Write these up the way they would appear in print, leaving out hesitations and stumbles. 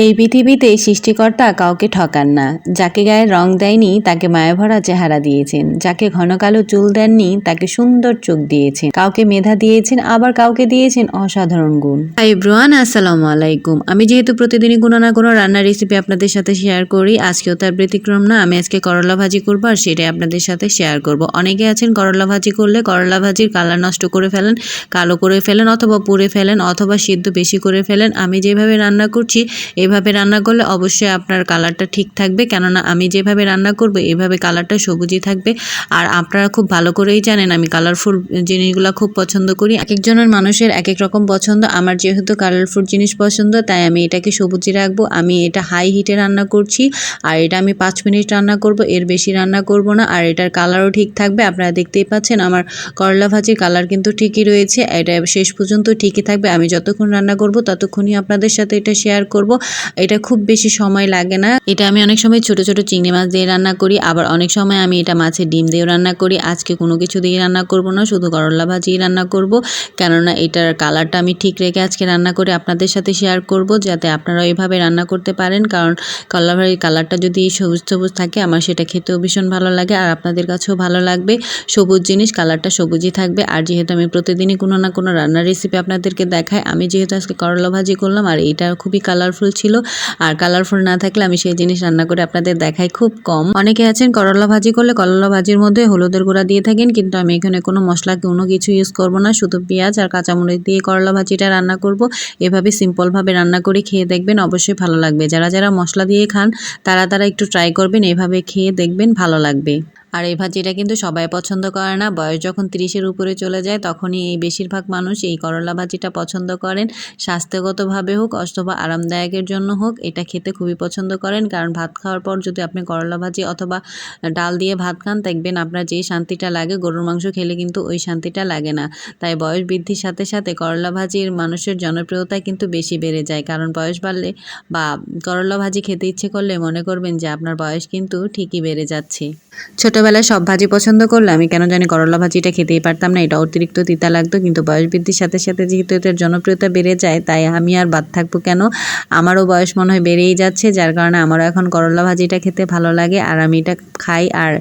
এই পৃথিবীতে সৃষ্টিকর্তা কাউকে ঠকান না। যাকে গায়ে রং দেয়নি তাকে মায়াভরা চেহারা দিয়েছেন, যাকে ঘন কালো চুল দেননি তাকে সুন্দর চোখ দিয়েছেন, কাউকে মেধা দিয়েছেন আবার কাউকে দিয়েছেন অসাধারণ গুণ। হাই এভরিওয়ান, আসসালামু আলাইকুম। আমি যেহেতু প্রতিদিনই কোনো না কোনো রান্নার রেসিপি আপনাদের সাথে শেয়ার করি, আজকেও তার ব্যতিক্রম না। আমি আজকে করলা ভাজি করবো আর সেটাই আপনাদের সাথে শেয়ার করব। অনেকে আছেন করলা ভাজি করলে করলা ভাজির কালার নষ্ট করে ফেলেন, কালো করে ফেলেন, অথবা পুড়ে ফেলেন, অথবা সিদ্ধ বেশি করে ফেলেন। আমি যেভাবে রান্না করছি এভাবে রান্না করলে অবশ্যই আপনার কালারটা ঠিক থাকবে, কেননা আমি যেভাবে রান্না করব এভাবে কালারটা সবুজই থাকবে। আর আপনারা খুব ভালো করেই জানেন আমি কালারফুল জিনিসগুলো খুব পছন্দ করি। এক একজনের মানুষের এক এক রকম পছন্দ। আমার যেহেতু কালারফুল জিনিস পছন্দ তাই আমি এটাকে সবুজই রাখবো। আমি এটা হাই হিটে রান্না করছি আর এটা আমি 5 মিনিট রান্না করব, এর বেশি রান্না করব না। আর এটার কালারও ঠিক থাকবে। আপনারা দেখতেই পাচ্ছেন আমার করলা ভাজির কালার কিন্তু ঠিকই রয়েছে, এটা শেষ পর্যন্ত ঠিকই থাকবে। আমি যতক্ষণ রান্না করব ততক্ষণই আপনাদের সাথে এটা শেয়ার করব। এটা খুব বেশি সময় লাগে না। এটা আমি অনেক সময় ছোট ছোট চিংড়ি মাছ দিয়ে রান্না করি, আবার অনেক সময় আমি এটা মাছের ডিম দিয়েও রান্না করি। আজকে কোনো কিছু দিয়ে রান্না করব না, শুধু করলা ভাজি রান্না করব, কেননা এটার কালারটা আমি ঠিক রেখে আজকে রান্না করে আপনাদের সাথে শেয়ার করব, যাতে আপনারা এইভাবে রান্না করতে পারেন। কারণ করলা ভাজির কালারটা যদি সবুজ সবুজ থাকে আমার সেটা খেতেও ভীষণ ভালো লাগে আর আপনাদের কাছেও ভালো লাগবে। সবুজ জিনিস কালারটা সবুজই থাকবে। আর যেহেতু আমি প্রতিদিনই কোনো না কোনো রান্নার রেসিপি আপনাদেরকে দেখাই, আমি যেহেতু আজকে করলা ভাজি করলাম আর এটা খুবই কালারফুল ছিল, আর কালারফুল না থাকলে আমি সেই জিনিস রান্না করে আপনাদের দেখাই খুব কম। অনেকে আছেন করলা ভাজি করলে করলা ভাজির মধ্যে হলুদের গুঁড়া দিয়ে থাকেন, কিন্তু আমি এখানে কোনো মশলা কোনো কিছু ইউজ করব না, শুধু পেঁয়াজ আর কাঁচামরিচ দিয়ে করলা ভাজিটা রান্না করব। এভাবে সিম্পলভাবে রান্না করে খেয়ে দেখবেন, অবশ্যই ভালো লাগবে। যারা যারা মশলা দিয়ে খান তারা একটু ট্রাই করবেন, এভাবে খেয়ে দেখবেন, ভালো লাগবে। আর এই ভাজিটা কিন্তু সবাই পছন্দ করে না। বয়স যখন 30-এর উপরে চলে যায় তখনই এই বেশিরভাগ মানুষ এই করলা ভাজিটা পছন্দ করেন। স্বাস্থ্যগতভাবে হোক অথবা আরামদায়কের জন্য হোক এটা খেতে খুবই পছন্দ করেন। কারণ ভাত খাওয়ার পর যদি আপনি করলা ভাজি অথবা ডাল দিয়ে ভাত খান দেখবেন আপনার যেই শান্তিটা লাগে গরুর মাংস খেলে কিন্তু ওই শান্তিটা লাগে না। তাই বয়স বৃদ্ধির সাথে সাথে করলা ভাজির মানুষের জনপ্রিয়তা কিন্তু বেশি বেড়ে যায়। কারণ বয়স বাড়লে বা করলা ভাজি খেতে ইচ্ছে করলে মনে করবেন যে আপনার বয়স কিন্তু ঠিকই বেড়ে যাচ্ছে। ছোটবেলায় সব ভাজি পছন্দ করলে আমি কেন জানি করলা ভাজিটা খেতেই পারতাম না, এটা অতিরিক্ত তিতা লাগতো। কিন্তু বয়স বৃদ্ধির সাথে সাথে যেহেতু এটার জনপ্রিয়তা বেড়ে যায় তাই আমি আর বাদ থাকবো কেন, আমারও বয়স মনে হয় বেড়েই যাচ্ছে, যার কারণে আমারও এখন করলা ভাজিটা খেতে ভালো লাগে। আর আমি এটা খাই, আর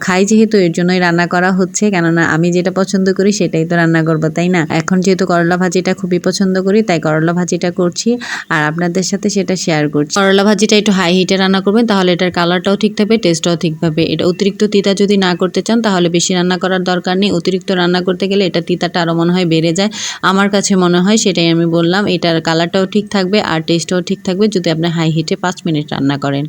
খাই যেহেতু এর জন্যই রান্না করা হচ্ছে, কেননা আমি যেটা পছন্দ করি সেটাই তো রান্না করবো, তাই না? এখন যেহেতু করলা ভাজিটা খুবই পছন্দ করি তাই করলা ভাজিটা করছি আর আপনাদের সাথে সেটা শেয়ার করছি। করলা ভাজিটা একটু হাই হিটে রান্না করবেন, তাহলে এটার কালারটাও ঠিক থাকবে, টেস্টটাও ঠিক পাবে। এটা অতিরিক্ত তিতা যদি না করতে চান তাহলে বেশি রান্না করার দরকার নেই। অতিরিক্ত রান্না করতে গেলে এটা তিতাটা আরও মনে হয় বেড়ে যায়, আমার কাছে মনে হয়। সেটাই আমি বললাম, এটার কালারটাও ঠিক থাকবে আর টেস্টটাও ঠিক থাকবে যদি আপনি হাই হিটে 5 মিনিট রান্না করেন।